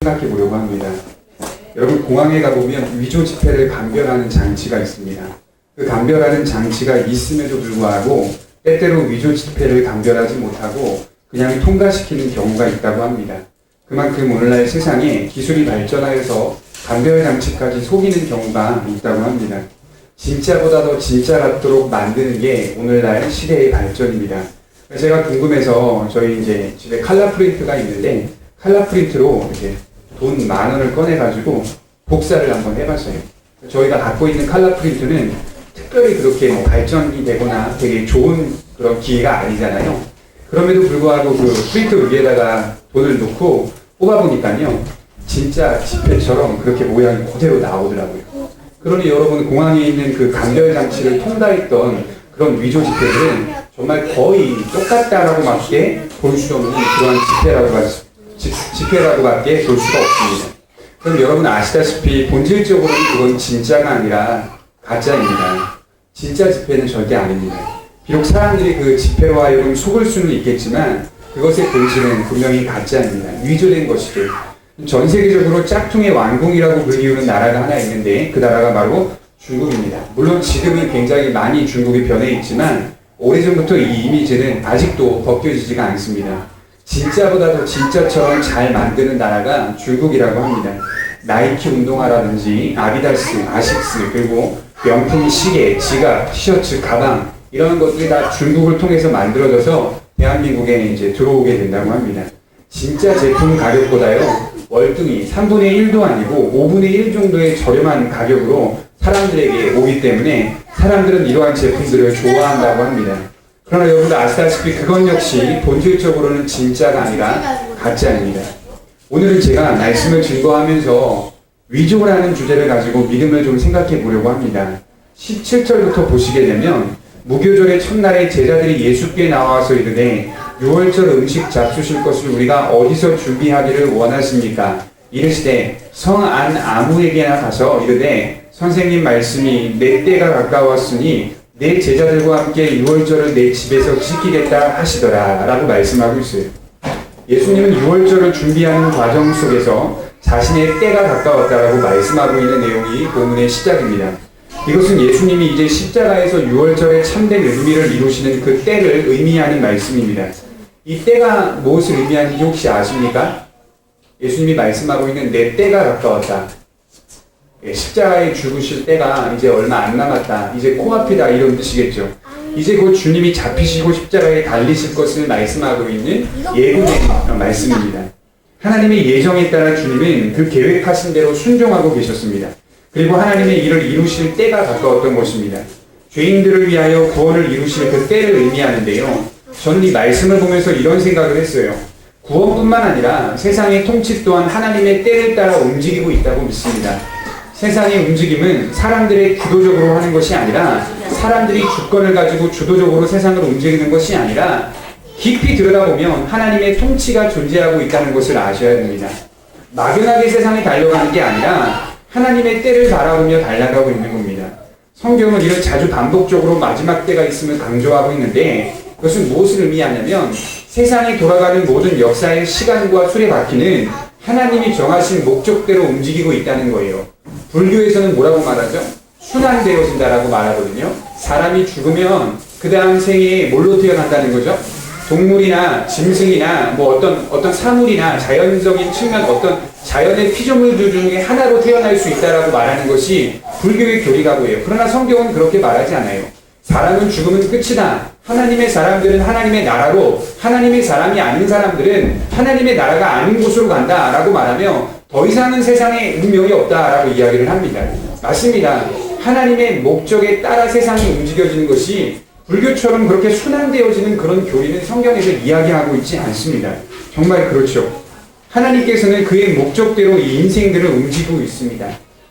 생각해 보려고 합니다. 여러분, 공항에 가보면 위조 지폐를 감별하는 장치가 있습니다. 그 감별하는 장치가 있음에도 불구하고 때때로 위조 지폐를 감별하지 못하고 그냥 통과시키는 경우가 있다고 합니다. 그만큼 오늘날 세상에 기술이 발전하여서 감별 장치까지 속이는 경우가 있다고 합니다. 진짜보다 더 진짜 같도록 만드는 게 오늘날 시대의 발전입니다. 제가 궁금해서 저희 이제 집에 칼라 프린트가 있는데 칼라 프린트로 이렇게 돈 10,000원을 꺼내가지고 복사를 한번 해봤어요. 저희가 갖고 있는 칼라 프린트는 특별히 그렇게 뭐 발전이 되거나 되게 좋은 그런 기계가 아니잖아요. 그럼에도 불구하고 그 프린터 위에다가 돈을 놓고 뽑아보니까요, 진짜 지폐처럼 그렇게 모양이 그대로 나오더라고요. 그러니 여러분, 공항에 있는 그 감별 장치를 통과했던 그런 위조 지폐들은 정말 거의 똑같다라고밖에 볼 수 없는 그런 지폐라고밖에 볼 수가 없습니다. 그럼 여러분 아시다시피 본질적으로는 그건 진짜가 아니라 가짜입니다. 진짜 지폐는 절대 아닙니다. 비록 사람들이 그 지폐로 하여금 속을 수는 있겠지만 그것의 본질은 분명히 가짜입니다. 위조된 것이죠. 전 세계적으로 짝퉁의 왕궁이라고 불리우는 나라가 하나 있는데 그 나라가 바로 중국입니다. 물론 지금은 굉장히 많이 중국이 변해 있지만 오래전부터 이 이미지는 아직도 벗겨지지가 않습니다. 진짜보다 더 진짜처럼 잘 만드는 나라가 중국이라고 합니다. 나이키 운동화라든지 아디다스, 아식스, 그리고 명품 시계, 지갑, 티셔츠, 가방 이런 것들이 다 중국을 통해서 만들어져서 대한민국에 이제 들어오게 된다고 합니다. 진짜 제품 가격보다요, 월등히 3분의 1도 아니고 5분의 1 정도의 저렴한 가격으로 사람들에게 오기 때문에 사람들은 이러한 제품들을 좋아한다고 합니다. 그러나 여러분들 아시다시피 그건 역시 본질적으로는 진짜가 아니라 가짜입니다. 오늘은 제가 말씀을 증거하면서 위조라는 주제를 가지고 믿음을 좀 생각해 보려고 합니다. 17절부터 보시게 되면 무교절의 첫날에 제자들이 예수께 나와서 이르되 6월절 음식 잡수실 것을 우리가 어디서 준비하기를 원하십니까? 이르시되 성 안 아무에게나 가서 이르되 선생님 말씀이 내 때가 가까웠으니 내 제자들과 함께 6월절을 내 집에서 지키겠다 하시더라 라고 말씀하고 있어요. 예수님은 6월절을 준비하는 과정 속에서 자신의 때가 가까웠다라고 말씀하고 있는 내용이 본문의 시작입니다. 이것은 예수님이 이제 십자가에서 6월절의 참된 의미를 이루시는 그 때를 의미하는 말씀입니다. 이 때가 무엇을 의미하는지 혹시 아십니까? 예수님이 말씀하고 있는 내 때가 가까웠다. 십자가에 죽으실 때가 이제 얼마 안 남았다. 이제 코앞이다. 이런 뜻이겠죠. 이제 곧 주님이 잡히시고 십자가에 달리실 것을 말씀하고 있는 예고의 말씀입니다. 하나님의 예정에 따라 주님은 그 계획하신 대로 순종하고 계셨습니다. 그리고 하나님의 일을 이루실 때가 가까웠던 것입니다. 죄인들을 위하여 구원을 이루실 그 때를 의미하는데요. 저는 이 말씀을 보면서 이런 생각을 했어요. 구원뿐만 아니라 세상의 통치 또한 하나님의 때를 따라 움직이고 있다고 믿습니다. 세상의 움직임은 사람들의 주도적으로 하는 것이 아니라 사람들이 주권을 가지고 주도적으로 세상을 움직이는 것이 아니라 깊이 들여다보면 하나님의 통치가 존재하고 있다는 것을 아셔야 됩니다. 막연하게 세상이 달려가는 게 아니라 하나님의 때를 바라보며 달려가고 있는 겁니다. 성경은 이를 자주 반복적으로 마지막 때가 있음을 강조하고 있는데 그것은 무엇을 의미하냐면 세상이 돌아가는 모든 역사의 시간과 수레바퀴는 하나님이 정하신 목적대로 움직이고 있다는 거예요. 불교에서는 뭐라고 말하죠? 순환되어진다라고 말하거든요. 사람이 죽으면 그 다음 생에 뭘로 태어난다는 거죠? 동물이나 짐승이나 뭐 어떤 사물이나 자연적인 측면 어떤 자연의 피조물들 중에 하나로 태어날 수 있다라고 말하는 것이 불교의 교리가고요. 그러나 성경은 그렇게 말하지 않아요. 사람은 죽으면 끝이다. 하나님의 사람들은 하나님의 나라로, 하나님의 사람이 아닌 사람들은 하나님의 나라가 아닌 곳으로 간다라고 말하며 더 이상은 세상에 운명이 없다라고 이야기를 합니다. 맞습니다. 하나님의 목적에 따라 세상이 움직여지는 것이 불교처럼 그렇게 순환되어지는 그런 교리는 성경에서 이야기하고 있지 않습니다. 정말 그렇죠. 하나님께서는 그의 목적대로 이 인생들을 움직이고 있습니다.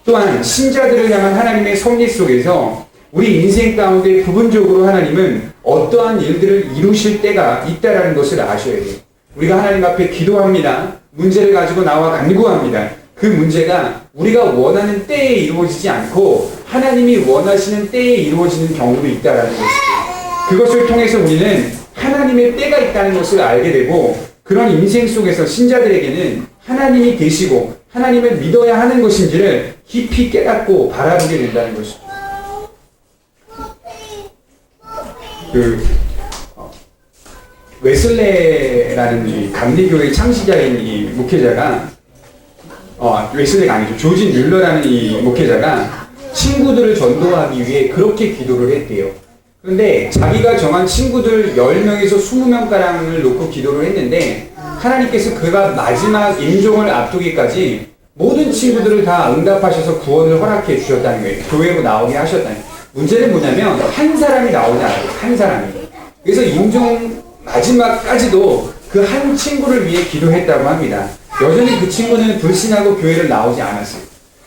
또한 신자들을 향한 하나님의 섭리 속에서 우리 인생 가운데 부분적으로 하나님은 어떠한 일들을 이루실 때가 있다라는 것을 아셔야 돼요. 우리가 하나님 앞에 기도합니다. 문제를 가지고 나와 간구합니다. 그 문제가 우리가 원하는 때에 이루어지지 않고 하나님이 원하시는 때에 이루어지는 경우도 있다라는 것이죠. 그것을 통해서 우리는 하나님의 때가 있다는 것을 알게 되고 그런 인생 속에서 신자들에게는 하나님이 계시고 하나님을 믿어야 하는 것인지를 깊이 깨닫고 바라보게 된다는 것이죠. 웨슬레라는 이 감리교의 창시자인 이 목회자가 웨슬레가 아니죠. 조지 뮬러라는 이 목회자가 친구들을 전도하기 위해 그렇게 기도를 했대요. 그런데 자기가 정한 친구들 10명에서 20명가량을 놓고 기도를 했는데 하나님께서 그가 마지막 임종을 앞두기까지 모든 친구들을 다 응답하셔서 구원을 허락해 주셨다는 거예요. 교회로 나오게 하셨다는 거예요. 문제는 뭐냐면 한 사람이 나오지 않아요. 한 사람이. 그래서 임종 마지막까지도 그 한 친구를 위해 기도했다고 합니다. 여전히 그 친구는 불신하고 교회를 나오지 않았어요.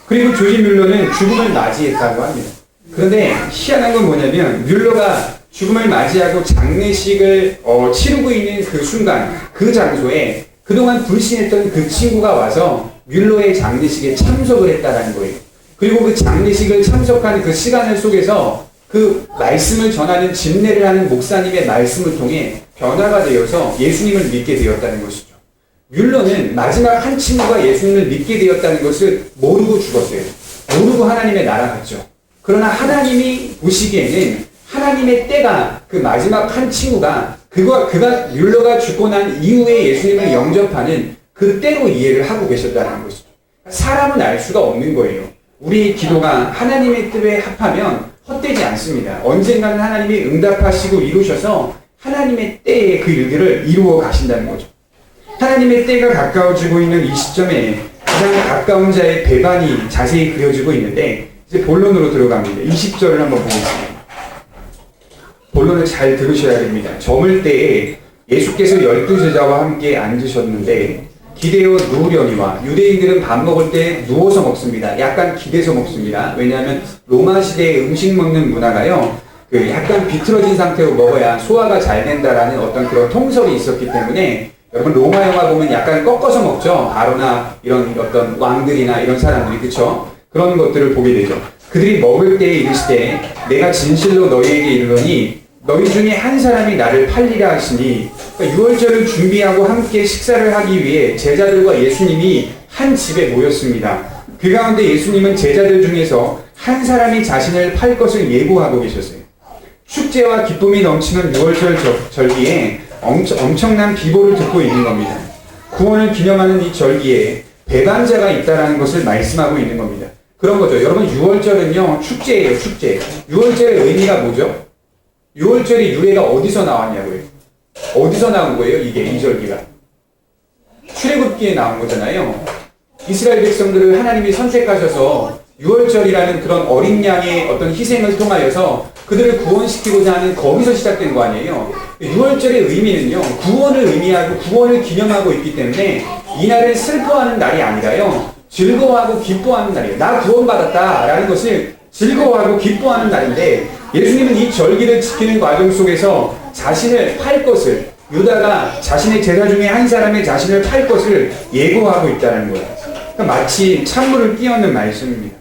그리고 조지 뮬러는 죽음을 맞이했다고 합니다. 그런데 희한한 건 뭐냐면 뮬러가 죽음을 맞이하고 장례식을 치르고 있는 그 순간 그 장소에 그동안 불신했던 그 친구가 와서 뮬러의 장례식에 참석을 했다는 거예요. 그리고 그 장례식을 참석하는 그 시간을 속에서 그 말씀을 전하는 집례를 하는 목사님의 말씀을 통해 변화가 되어서 예수님을 믿게 되었다는 것이죠. 뮬러는 마지막 한 친구가 예수님을 믿게 되었다는 것을 모르고 죽었어요. 모르고 하나님의 나라 갔죠. 그러나 하나님이 보시기에는 하나님의 때가 그 마지막 한 친구가 그가 뮬러가 죽고 난 이후에 예수님을 영접하는 그 때로 이해를 하고 계셨다는 것이죠. 사람은 알 수가 없는 거예요. 우리 기도가 하나님의 뜻에 합하면 헛되지 않습니다. 언젠가는 하나님이 응답하시고 이루셔서 하나님의 때에 그 일들을 이루어 가신다는 거죠. 하나님의 때가 가까워지고 있는 이 시점에 가장 가까운 자의 배반이 자세히 그려지고 있는데 이제 본론으로 들어갑니다. 20절을 한번 보겠습니다. 본론을 잘 들으셔야 됩니다. 저물 때에 예수께서 12제자와 함께 앉으셨는데 기대어 누우려니와 유대인들은 밥 먹을 때 누워서 먹습니다. 약간 기대서 먹습니다. 왜냐하면 로마 시대의 음식 먹는 문화가요, 약간 비틀어진 상태로 먹어야 소화가 잘 된다라는 어떤 그런 통설이 있었기 때문에 여러분 로마 영화 보면 약간 꺾어서 먹죠. 바로나 이런 어떤 왕들이나 이런 사람들이 그쵸? 그런 것들을 보게 되죠. 그들이 먹을 때에 이르시되 내가 진실로 너희에게 이르노니 너희 중에 한 사람이 나를 팔리라 하시니 그러니까 유월절을 준비하고 함께 식사를 하기 위해 제자들과 예수님이 한 집에 모였습니다. 그 가운데 예수님은 제자들 중에서 한 사람이 자신을 팔 것을 예고하고 계셨어요. 축제와 기쁨이 넘치는 유월절 절기에 엄청난 비보를 듣고 있는 겁니다. 구원을 기념하는 이 절기에 배반자가 있다는 것을 말씀하고 있는 겁니다. 그런 거죠. 여러분 유월절은요 축제예요. 축제. 유월절의 의미가 뭐죠? 유월절의 유래가 어디서 나왔냐고요. 어디서 나온 거예요? 이게 이 절기가 출애굽기에 나온 거잖아요. 이스라엘 백성들을 하나님이 선택하셔서 유월절이라는 그런 어린 양의 어떤 희생을 통하여서 그들을 구원시키고자 하는 거기서 시작된 거 아니에요. 유월절의 의미는요 구원을 의미하고 구원을 기념하고 있기 때문에 이날은 슬퍼하는 날이 아니라요 즐거워하고 기뻐하는 날이에요. 나 구원받았다 라는 것을 즐거워하고 기뻐하는 날인데 예수님은 이 절기를 지키는 과정 속에서 자신을 팔 것을 유다가 자신의 제자 중에 한 사람의 자신을 팔 것을 예고하고 있다는 거예요. 그러니까 마치 찬물을 끼얹는 말씀입니다.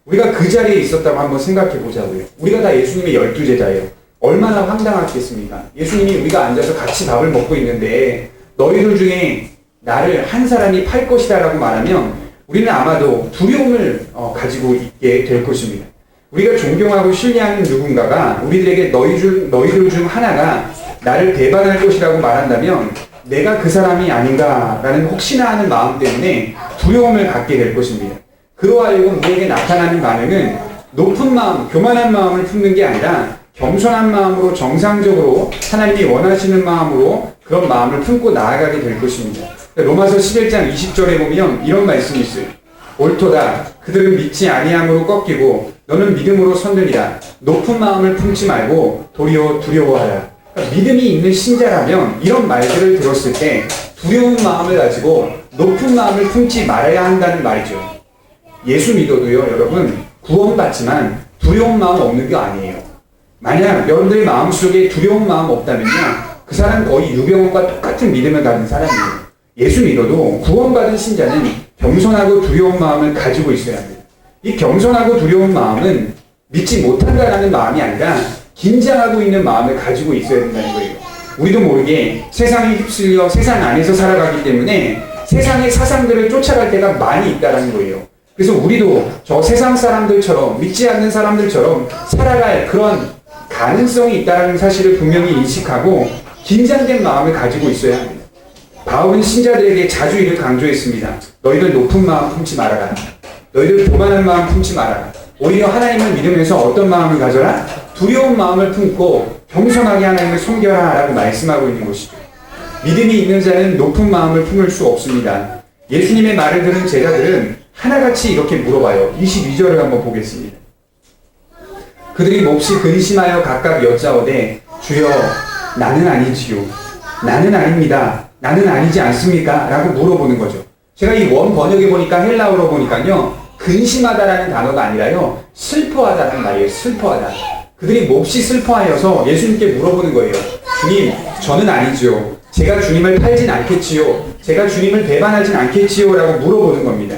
우리가 그 자리에 있었다고 한번 생각해 보자고요. 우리가 다 예수님의 12제자예요. 얼마나 황당하겠습니까? 예수님이 우리가 앉아서 같이 밥을 먹고 있는데 너희들 중에 나를 한 사람이 팔 것이다 라고 말하면 우리는 아마도 두려움을 가지고 있게 될 것입니다. 우리가 존경하고 신뢰하는 누군가가 우리들에게 너희들 중 하나가 나를 배반할 것이라고 말한다면 내가 그 사람이 아닌가라는 혹시나 하는 마음 때문에 두려움을 갖게 될 것입니다. 그러하여금 우리에게 나타나는 반응은 높은 마음, 교만한 마음을 품는 게 아니라 겸손한 마음으로 정상적으로 하나님이 원하시는 마음으로 그런 마음을 품고 나아가게 될 것입니다. 로마서 11장 20절에 보면 이런 말씀이 있어요. 옳도다. 그들은 믿지 아니함으로 꺾이고 너는 믿음으로 선들이라. 높은 마음을 품지 말고 도리어 두려워하라. 그러니까 믿음이 있는 신자라면 이런 말들을 들었을 때 두려운 마음을 가지고 높은 마음을 품지 말아야 한다는 말이죠. 예수 믿어도요 여러분 구원받지만 두려운 마음 없는 게 아니에요. 만약 여러분들의 마음속에 두려운 마음 없다면요 그 사람 거의 유병원과 똑같은 믿음을 가진 사람이에요. 예수 믿어도 구원받은 신자는 겸손하고 두려운 마음을 가지고 있어야 합니다. 이 겸손하고 두려운 마음은 믿지 못한다라는 마음이 아니라 긴장하고 있는 마음을 가지고 있어야 된다는 거예요. 우리도 모르게 세상에 휩쓸려 세상 안에서 살아가기 때문에 세상의 사상들을 쫓아갈 때가 많이 있다는 거예요. 그래서 우리도 저 세상 사람들처럼, 믿지 않는 사람들처럼 살아갈 그런 가능성이 있다는 사실을 분명히 인식하고 긴장된 마음을 가지고 있어야 합니다. 바울은 신자들에게 자주 이를 강조했습니다. 너희들 높은 마음 품지 말아라. 너희들 교만한 마음 품지 말아라. 오히려 하나님을 믿으면서 어떤 마음을 가져라? 두려운 마음을 품고 겸손하게 하나님을 섬겨라 라고 말씀하고 있는 것이죠. 믿음이 있는 자는 높은 마음을 품을 수 없습니다. 예수님의 말을 들은 제자들은 하나같이 이렇게 물어봐요. 22절을 한번 보겠습니다. 그들이 몹시 근심하여 각각 여짜오되 주여 나는 아니지요. 나는 아닙니다. 나는 아니지 않습니까? 라고 물어보는 거죠. 제가 이 원 번역에 보니까 헬라어로 보니까요. 근심하다라는 단어가 아니라요. 슬퍼하다라는 말이에요. 슬퍼하다. 그들이 몹시 슬퍼하여서 예수님께 물어보는 거예요. 주님, 저는 아니지요. 제가 주님을 팔진 않겠지요. 제가 주님을 배반하진 않겠지요. 라고 물어보는 겁니다.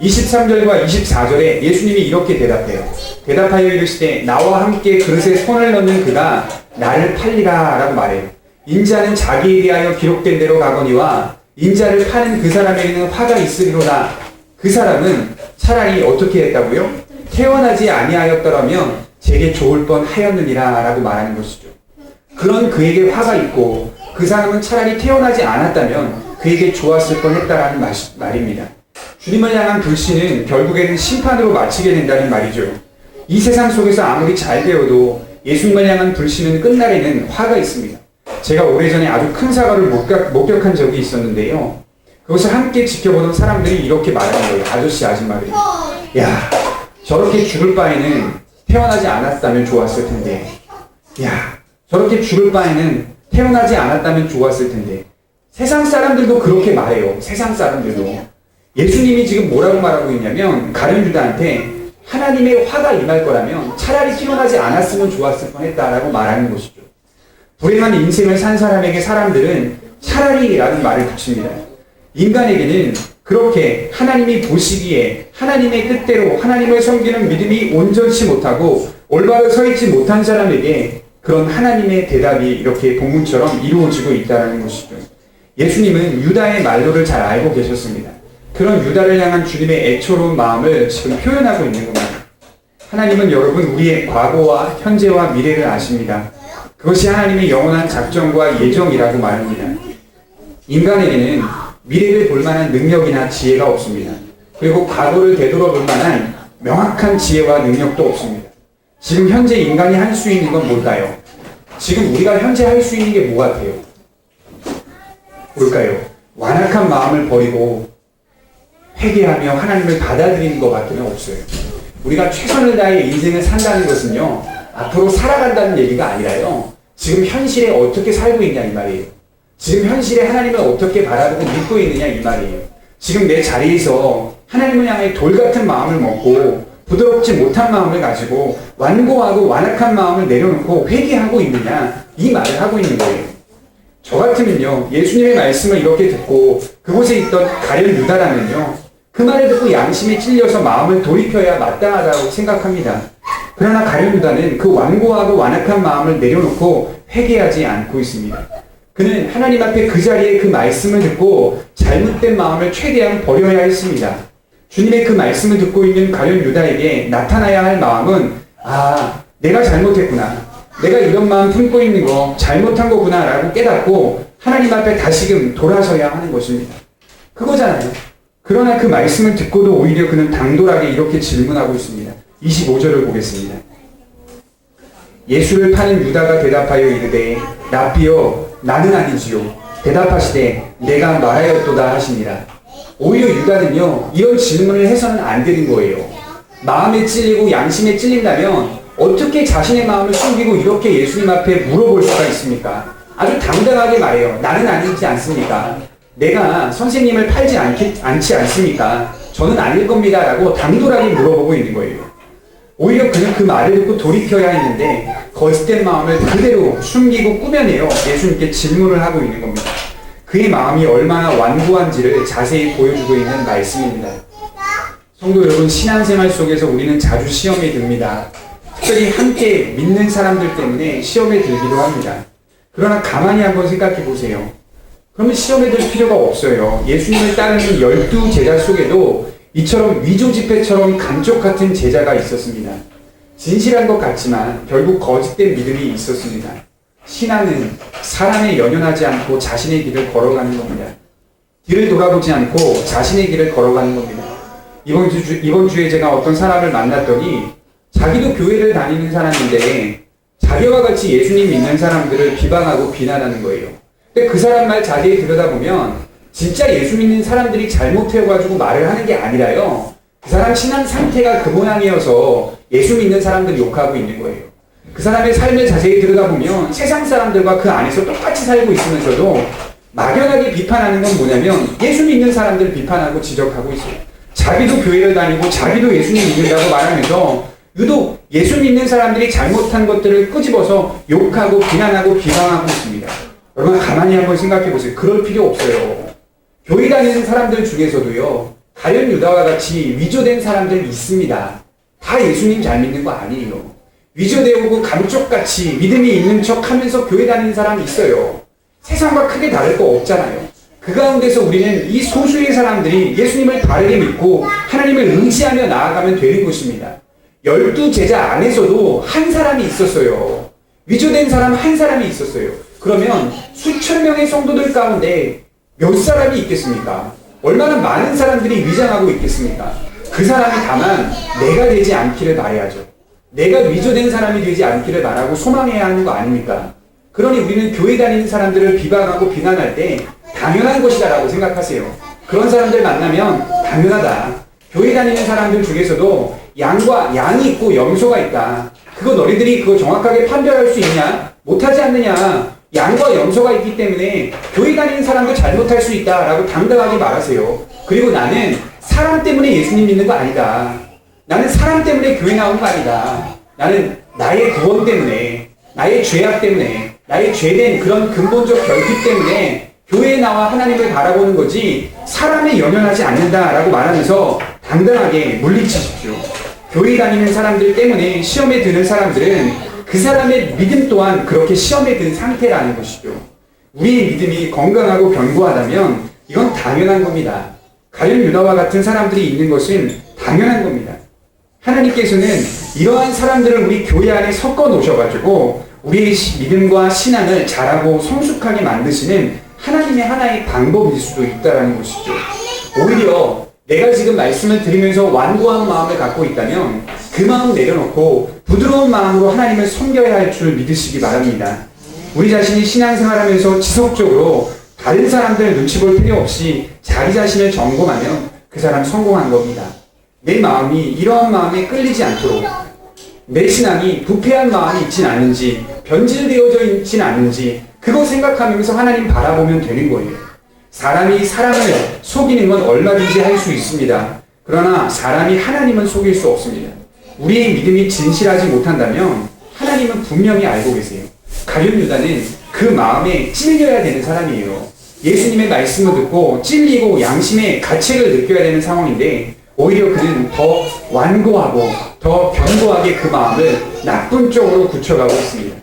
23절과 24절에 예수님이 이렇게 대답해요. 대답하여 이르시되 나와 함께 그릇에 손을 넣는 그가 나를 팔리라 라고 말해요. 인자는 자기에 대하여 기록된 대로 가거니와 인자를 파는 그 사람에게는 화가 있으리로다. 그 사람은 차라리 어떻게 했다고요? 태어나지 아니하였더라면 제게 좋을 뻔하였느니라 라고 말하는 것이죠. 그런 그에게 화가 있고 그 사람은 차라리 태어나지 않았다면 그에게 좋았을 뻔했다라는 말입니다. 주님을 향한 불신은 결국에는 심판으로 마치게 된다는 말이죠. 이 세상 속에서 아무리 잘 되어도 예수님을 향한 불신은 끝날에는 화가 있습니다. 제가 오래전에 아주 큰 사고를 목격한 적이 있었는데요. 그것을 함께 지켜보던 사람들이 이렇게 말하는 거예요. 아저씨, 아줌마들이. 야, 저렇게 죽을 바에는 태어나지 않았다면 좋았을 텐데. 야, 저렇게 죽을 바에는 태어나지 않았다면 좋았을 텐데. 세상 사람들도 그렇게 말해요. 세상 사람들도. 예수님이 지금 뭐라고 말하고 있냐면 가룟 유다한테 하나님의 화가 임할 거라면 차라리 태어나지 않았으면 좋았을 뻔했다라고 말하는 것이죠. 불행한 인생을 산 사람에게 사람들은 차라리라는 말을 붙입니다. 인간에게는 그렇게 하나님이 보시기에 하나님의 뜻대로 하나님을 섬기는 믿음이 온전치 못하고 올바로 서 있지 못한 사람에게 그런 하나님의 대답이 이렇게 본문처럼 이루어지고 있다는 것이죠. 예수님은 유다의 말로를 잘 알고 계셨습니다. 그런 유다를 향한 주님의 애처로운 마음을 지금 표현하고 있는 겁니다. 하나님은 여러분 우리의 과거와 현재와 미래를 아십니다. 그것이 하나님의 영원한 작정과 예정이라고 말합니다. 인간에게는 미래를 볼 만한 능력이나 지혜가 없습니다. 그리고 과거를 되돌아볼 만한 명확한 지혜와 능력도 없습니다. 지금 현재 인간이 할 수 있는 건 뭘까요? 지금 우리가 현재 할 수 있는 게 뭐 같아요? 뭘까요? 완악한 마음을 버리고 회개하며 하나님을 받아들이는 것 밖에는 없어요. 우리가 최선을 다해 인생을 산다는 것은요, 앞으로 살아간다는 얘기가 아니라요, 지금 현실에 어떻게 살고 있냐 이 말이에요. 지금 현실에 하나님을 어떻게 바라보고 믿고 있느냐 이 말이에요. 지금 내 자리에서 하나님을 향해 돌 같은 마음을 먹고 부드럽지 못한 마음을 가지고 완고하고 완악한 마음을 내려놓고 회개하고 있느냐 이 말을 하고 있는 거예요. 저 같으면요, 예수님의 말씀을 이렇게 듣고 그곳에 있던 가룟 유다라면요, 그 말을 듣고 양심에 찔려서 마음을 돌이켜야 마땅하다고 생각합니다. 그러나 가룟 유다는 그 완고하고 완악한 마음을 내려놓고 회개하지 않고 있습니다. 그는 하나님 앞에 그 자리에 그 말씀을 듣고 잘못된 마음을 최대한 버려야 했습니다. 주님의 그 말씀을 듣고 있는 가룟 유다에게 나타나야 할 마음은, 아, 내가 잘못했구나. 내가 이런 마음 품고 있는 거 잘못한 거구나 라고 깨닫고 하나님 앞에 다시금 돌아서야 하는 것입니다. 그거잖아요. 그러나 그 말씀을 듣고도 오히려 그는 당돌하게 이렇게 질문하고 있습니다. 25절을 보겠습니다. 예수를 파는 유다가 대답하여 이르되 라삐여 나는 아니지요. 대답하시되 내가 말하였도다 하시니라. 오히려 유다는요, 이런 질문을 해서는 안 되는 거예요. 마음에 찔리고 양심에 찔린다면 어떻게 자신의 마음을 숨기고 이렇게 예수님 앞에 물어볼 수가 있습니까? 아주 당당하게 말해요. 나는 아니지 않습니까? 내가 선생님을 팔지 않지 않습니까? 저는 아닐 겁니다 라고 당돌하게 물어보고 있는 거예요. 오히려 그는 그 말을 듣고 돌이켜야 했는데 거짓된 마음을 그대로 숨기고 꾸며내어 예수님께 질문을 하고 있는 겁니다. 그의 마음이 얼마나 완고한지를 자세히 보여주고 있는 말씀입니다. 성도 여러분, 신앙생활 속에서 우리는 자주 시험에 듭니다. 특별히 함께 믿는 사람들 때문에 시험에 들기도 합니다. 그러나 가만히 한번 생각해 보세요. 그러면 시험에 들 필요가 없어요. 예수님을 따르는 12제자 속에도 이처럼 위조 지폐처럼 감쪽 같은 제자가 있었습니다. 진실한 것 같지만 결국 거짓된 믿음이 있었습니다. 신앙은 사람에 연연하지 않고 자신의 길을 걸어가는 겁니다. 뒤를 돌아보지 않고 자신의 길을 걸어가는 겁니다. 이번 주에 제가 어떤 사람을 만났더니 자기도 교회를 다니는 사람인데 자기와 같이 예수님 믿는 사람들을 비방하고 비난하는 거예요. 근데 그 사람 말 자세히 들여다보면 진짜 예수 믿는 사람들이 잘못해가지고 말을 하는 게 아니라요. 그 사람 신앙 상태가 그 모양이어서 예수 믿는 사람들 욕하고 있는 거예요. 그 사람의 삶을 자세히 들여다보면 세상 사람들과 그 안에서 똑같이 살고 있으면서도 막연하게 비판하는 건 뭐냐면 예수 믿는 사람들을 비판하고 지적하고 있어요. 자기도 교회를 다니고 자기도 예수님 믿는다고 말하면서 유독 예수 믿는 사람들이 잘못한 것들을 끄집어서 욕하고 비난하고 비방하고 있습니다. 여러분 가만히 한번 생각해 보세요. 그럴 필요 없어요. 교회 다니는 사람들 중에서도요. 가룟 유다와 같이 위조된 사람들 있습니다. 다 예수님 잘 믿는 거 아니에요. 위조되고 감쪽같이 믿음이 있는 척 하면서 교회 다니는 사람이 있어요. 세상과 크게 다를 거 없잖아요. 그 가운데서 우리는 이 소수의 사람들이 예수님을 바르게 믿고 하나님을 의지하며 나아가면 되는 것입니다. 12제자 안에서도 한 사람이 있었어요. 위조된 사람 한 사람이 있었어요. 그러면 수천 명의 성도들 가운데 몇 사람이 있겠습니까? 얼마나 많은 사람들이 위장하고 있겠습니까? 그 사람이 다만 내가 되지 않기를 바라야죠. 내가 위조된 사람이 되지 않기를 바라고 소망해야 하는 거 아닙니까? 그러니 우리는 교회 다니는 사람들을 비방하고 비난할 때 당연한 것이다라고 생각하세요. 그런 사람들 만나면 당연하다. 교회 다니는 사람들 중에서도 양이 있고 염소가 있다. 그거 너희들이 그거 정확하게 판별할 수 있냐? 못하지 않느냐? 양과 염소가 있기 때문에 교회 다니는 사람도 잘못할 수 있다라고 당당하게 말하세요. 그리고 나는 사람 때문에 예수님 믿는 거 아니다. 나는 사람 때문에 교회 나오는 거 아니다. 나는 나의 구원 때문에, 나의 죄악 때문에, 나의 죄된 그런 근본적 결핍 때문에 교회에 나와 하나님을 바라보는 거지 사람에 연연하지 않는다라고 말하면서 당당하게 물리치십시오. 교회 다니는 사람들 때문에 시험에 드는 사람들은 그 사람의 믿음 또한 그렇게 시험에 든 상태라는 것이죠. 우리의 믿음이 건강하고 견고하다면 이건 당연한 겁니다. 가룟 유다와 같은 사람들이 있는 것은 당연한 겁니다. 하나님께서는 이러한 사람들을 우리 교회 안에 섞어 놓으셔가지고 우리의 믿음과 신앙을 잘하고 성숙하게 만드시는 하나님의 하나의 방법일 수도 있다는 것이죠. 오히려 내가 지금 말씀을 드리면서 완고한 마음을 갖고 있다면 그 마음 내려놓고 부드러운 마음으로 하나님을 섬겨야 할 줄 믿으시기 바랍니다. 우리 자신이 신앙생활하면서 지속적으로 다른 사람들 눈치 볼 필요 없이 자기 자신을 점검하면 그 사람 성공한 겁니다. 내 마음이 이러한 마음에 끌리지 않도록 내 신앙이 부패한 마음이 있진 않은지 변질되어져 있진 않은지 그거 생각하면서 하나님 바라보면 되는 거예요. 사람이 사람을 속이는 건 얼마든지 할 수 있습니다. 그러나 사람이 하나님은 속일 수 없습니다. 우리의 믿음이 진실하지 못한다면 하나님은 분명히 알고 계세요. 가룟 유다는 그 마음에 찔려야 되는 사람이에요. 예수님의 말씀을 듣고 찔리고 양심의 가책을 느껴야 되는 상황인데 오히려 그는 더 완고하고 더 견고하게 그 마음을 나쁜 쪽으로 굳혀가고 있습니다.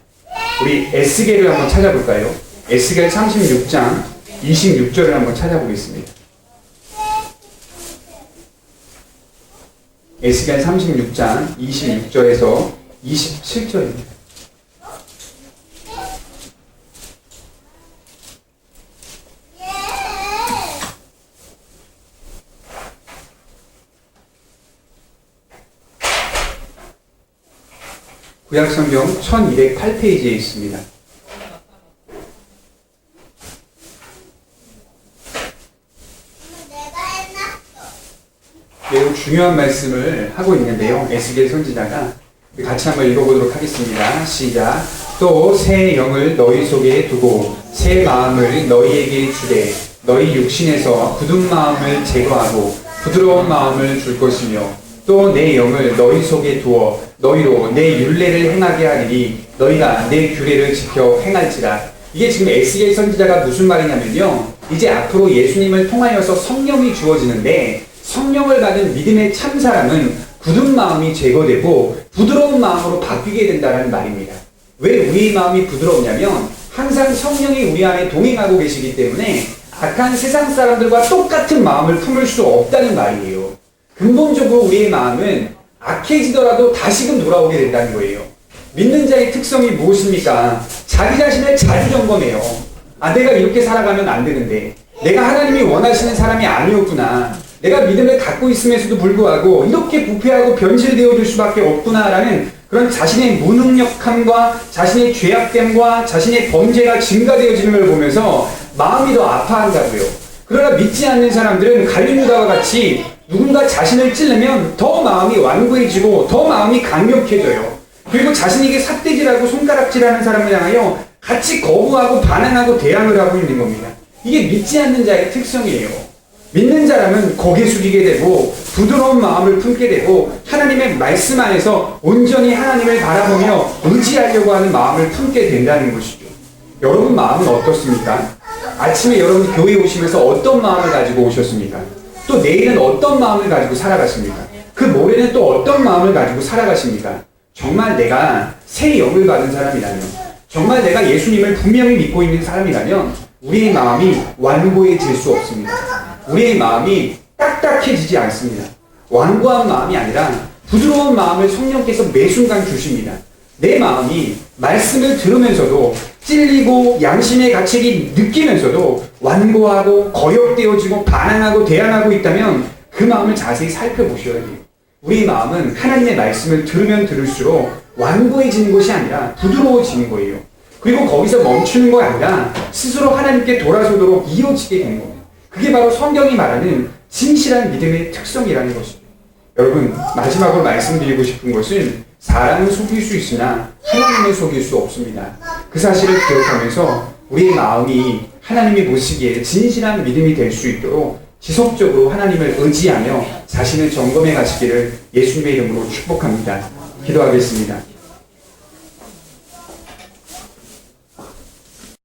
우리 에스겔을 한번 찾아볼까요? 에스겔 36장 26절을 한번 찾아보겠습니다. 에스겔 36장 26절에서 27절입니다. 구약성경 1208페이지에 있습니다. 매우 중요한 말씀을 하고 있는데요. 에스겔 선지자가 같이 한번 읽어보도록 하겠습니다. 시작. 또 새 영을 너희 속에 두고 새 마음을 너희에게 주되 너희 육신에서 굳은 마음을 제거하고 부드러운 마음을 줄 것이며 또 내 영을 너희 속에 두어 너희로 내 율례를 행하게 하리니 너희가 내 규례를 지켜 행할지라. 이게 지금 에스겔 선지자가 무슨 말이냐면요. 이제 앞으로 예수님을 통하여서 성령이 주어지는데 성령을 받은 믿음의 참 사람은 굳은 마음이 제거되고 부드러운 마음으로 바뀌게 된다는 말입니다. 왜 우리의 마음이 부드럽냐면 항상 성령이 우리 안에 동행하고 계시기 때문에 악한 세상 사람들과 똑같은 마음을 품을 수 없다는 말이에요. 근본적으로 우리의 마음은 악해지더라도 다시금 돌아오게 된다는 거예요. 믿는 자의 특성이 무엇입니까? 자기 자신을 자주 점검해요. 내가 이렇게 살아가면 안 되는데, 내가 하나님이 원하시는 사람이 아니었구나, 내가 믿음을 갖고 있음에도 불구하고 이렇게 부패하고 변질되어질 수밖에 없구나라는 그런 자신의 무능력함과 자신의 죄악됨과 자신의 범죄가 증가되어지는 걸 보면서 마음이 더 아파한다고요. 그러나 믿지 않는 사람들은 갈린 유다와 같이 누군가 자신을 찌르면 더 마음이 완고해지고 더 마음이 강력해져요. 그리고 자신에게 삿대질하고 손가락질하는 사람을 향하여 같이 거부하고 반항하고 대항을 하고 있는 겁니다. 이게 믿지 않는 자의 특성이에요. 믿는 자라면 고개 숙이게 되고 부드러운 마음을 품게 되고 하나님의 말씀 안에서 온전히 하나님을 바라보며 의지하려고 하는 마음을 품게 된다는 것이죠. 여러분 마음은 어떻습니까? 아침에 여러분 교회에 오시면서 어떤 마음을 가지고 오셨습니까? 또 내일은 어떤 마음을 가지고 살아가십니까? 그 모레는 또 어떤 마음을 가지고 살아가십니까? 정말 내가 새 영을 받은 사람이라면, 정말 내가 예수님을 분명히 믿고 있는 사람이라면 우리의 마음이 완고해질 수 없습니다. 우리의 마음이 딱딱해지지 않습니다. 완고한 마음이 아니라 부드러운 마음을 성령께서 매 순간 주십니다. 내 마음이 말씀을 들으면서도 찔리고 양심의 가책이 느끼면서도 완고하고 거역되어지고 반항하고 대항하고 있다면 그 마음을 자세히 살펴보셔야 돼요. 우리 마음은 하나님의 말씀을 들으면 들을수록 완고해지는 것이 아니라 부드러워지는 거예요. 그리고 거기서 멈추는 거 아니라 스스로 하나님께 돌아서도록 이어지게 되는 겁니다. 그게 바로 성경이 말하는 진실한 믿음의 특성이라는 것입니다. 여러분, 마지막으로 말씀드리고 싶은 것은 사람은 속일 수 있으나 하나님은 속일 수 없습니다. 그 사실을 기억하면서 우리의 마음이 하나님이 보시기에 진실한 믿음이 될 수 있도록 지속적으로 하나님을 의지하며 자신을 점검해 가시기를 예수님의 이름으로 축복합니다. 기도하겠습니다.